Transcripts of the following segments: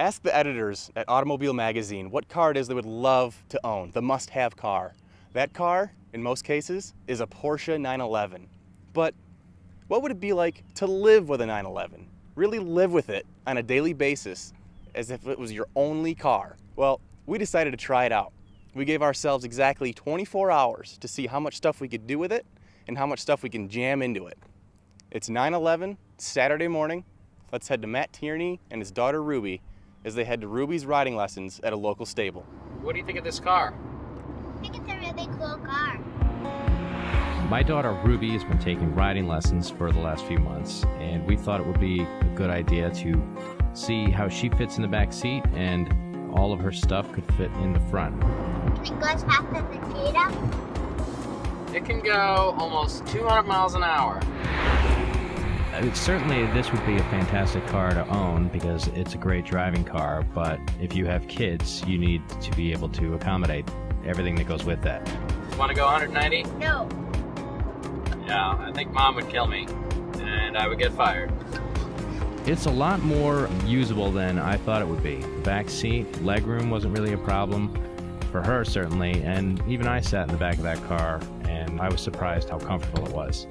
Ask the editors at Automobile Magazine what car it is they would love to own, the must-have car. That car, in most cases, is a Porsche 911. But what would it be like to live with a 911? Really live with it on a daily basis as if it was your only car? Well, we decided to try it out. We gave ourselves exactly 24 hours to see how much stuff we could do with it and how much stuff we can jam into it. It's 9/11, Saturday morning. Let's head to Matt Tierney and his daughter Ruby as they head to Ruby's riding lessons at a local stable. What do you think of this car? I think it's a really cool car. My daughter Ruby has been taking riding lessons for the last few months, and we thought it would be a good idea to see how she fits in the back seat and all of her stuff could fit in the front. Can it go as fast as a cheetah? It can go almost 200 miles an hour. Certainly this would be a fantastic car to own because it's a great driving car, but if you have kids, you need to be able to accommodate everything that goes with that. Want to go 190? No. Yeah, I think Mom would kill me, and I would get fired. It's a lot more usable than I thought it would be. The back seat, legroom wasn't really a problem for her certainly, and even I sat in the back of that car and I was surprised how comfortable it was.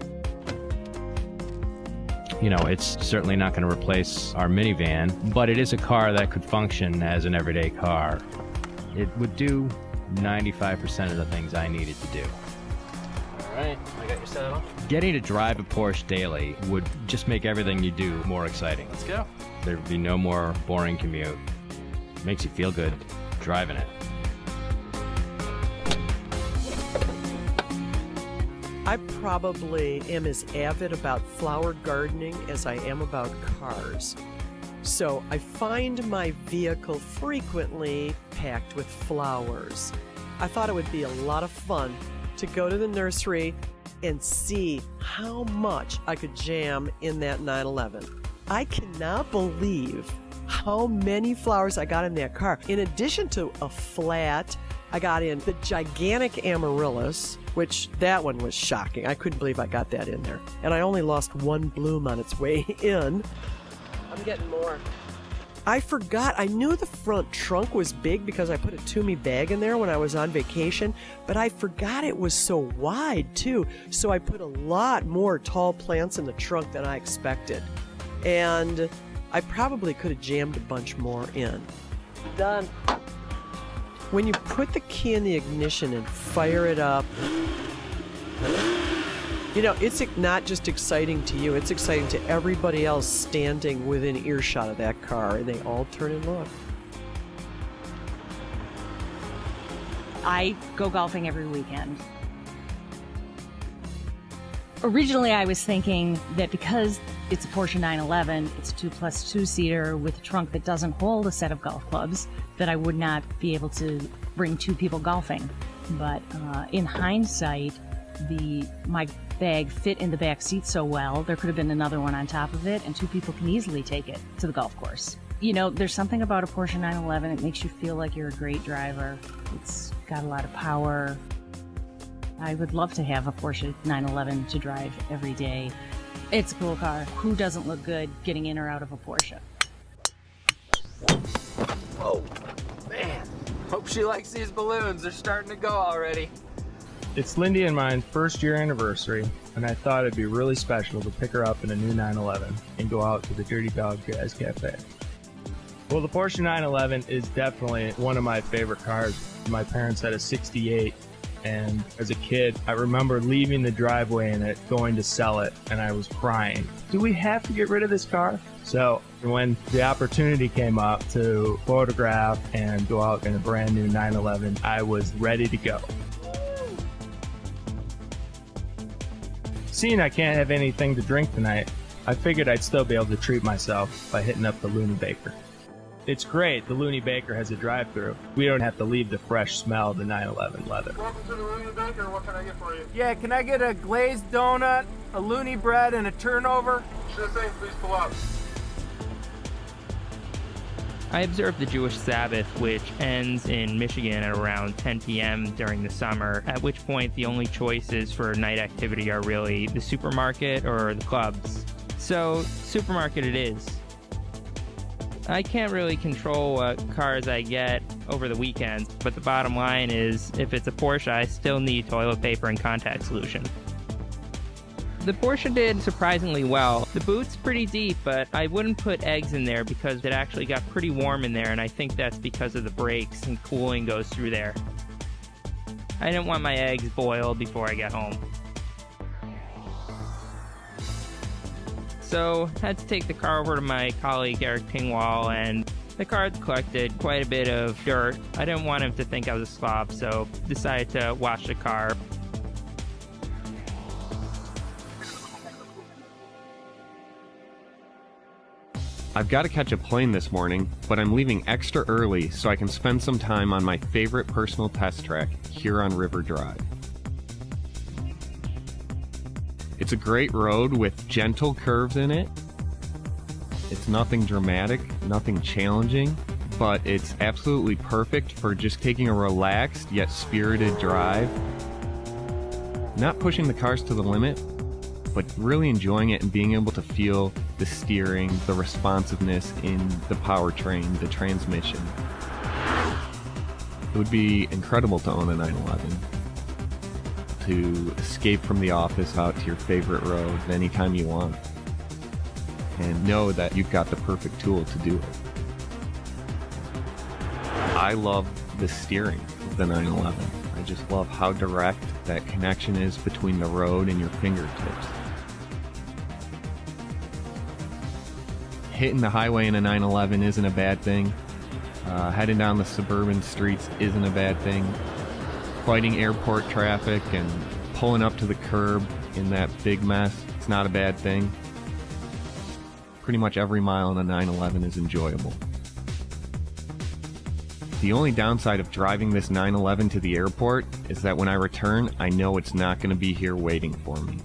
You know, it's certainly not going to replace our minivan, but it is a car that could function as an everyday car. It would do 95% of the things I needed to do. All right, I got your saddle. Getting to drive a Porsche daily would just make everything you do more exciting. Let's go. There would be no more boring commute. Makes you feel good driving it. I probably am as avid about flower gardening as I am about cars. So I find my vehicle frequently packed with flowers. I thought it would be a lot of fun to go to the nursery and see how much I could jam in that 911. I cannot believe how many flowers I got in that car. In addition to a flat, I got in the gigantic amaryllis, which that one was shocking. I couldn't believe I got that in there. And I only lost one bloom on its way in. I'm getting more. I forgot. I knew the front trunk was big because I put a Toomey bag in there when I was on vacation, but I forgot it was so wide too. So I put a lot more tall plants in the trunk than I expected. And I probably could have jammed a bunch more in. Done. When you put the key in the ignition and fire it up, you know, it's not just exciting to you, it's exciting to everybody else standing within earshot of that car, and they all turn and look. I go golfing every weekend. Originally, I was thinking that because it's a Porsche 911, it's a 2+2 seater with a trunk that doesn't hold a set of golf clubs, that I would not be able to bring two people golfing. But in hindsight, my bag fit in the back seat so well, there could have been another one on top of it, and two people can easily take it to the golf course. You know, there's something about a Porsche 911, it makes you feel like you're a great driver. It's got a lot of power. I would love to have a Porsche 911 to drive every day. It's a cool car. Who doesn't look good getting in or out of a Porsche? Whoa, man. Hope she likes these balloons. They're starting to go already. It's Lindy and mine first year anniversary, and I thought it'd be really special to pick her up in a new 911 and go out to the Dirty Dog Jazz Cafe. Well, the Porsche 911 is definitely one of my favorite cars. My parents had a 68, and as a kid, I remember leaving the driveway in it, going to sell it, and I was crying. Do we have to get rid of this car? So when the opportunity came up to photograph and go out in a brand new 911, I was ready to go. Seeing I can't have anything to drink tonight, I figured I'd still be able to treat myself by hitting up the Looney Baker. It's great, the Looney Baker has a drive-thru. We don't have to leave the fresh smell of the 911 leather. Welcome to the Looney Baker. What can I get for you? Yeah, can I get a glazed donut, a loony bread, and a turnover? Sure thing, please pull up. I observe the Jewish Sabbath, which ends in Michigan at around 10 p.m. during the summer, at which point the only choices for night activity are really the supermarket or the clubs. So, supermarket it is. I can't really control what cars I get over the weekends, but the bottom line is, if it's a Porsche, I still need toilet paper and contact solution. The Porsche did surprisingly well. The boot's pretty deep, but I wouldn't put eggs in there because it actually got pretty warm in there, and I think that's because of the brakes and cooling goes through there. I didn't want my eggs boiled before I got home. So, had to take the car over to my colleague Eric Pingwall, and the car collected quite a bit of dirt. I didn't want him to think I was a slob, so decided to wash the car. I've got to catch a plane this morning, but I'm leaving extra early so I can spend some time on my favorite personal test track here on River Drive. It's a great road with gentle curves in it. It's nothing dramatic, nothing challenging, but it's absolutely perfect for just taking a relaxed yet spirited drive. Not pushing the cars to the limit, but really enjoying it and being able to feel the steering, the responsiveness in the powertrain, the transmission. It would be incredible to own a 911. To escape from the office out to your favorite road anytime you want. And know that you've got the perfect tool to do it. I love the steering of the 911. I just love how direct that connection is between the road and your fingertips. Hitting the highway in a 911 isn't a bad thing. Heading down the suburban streets isn't a bad thing. Fighting airport traffic and pulling up to the curb in that big mess, it's not a bad thing. Pretty much every mile in a 911 is enjoyable. The only downside of driving this 911 to the airport is that when I return, I know it's not going to be here waiting for me.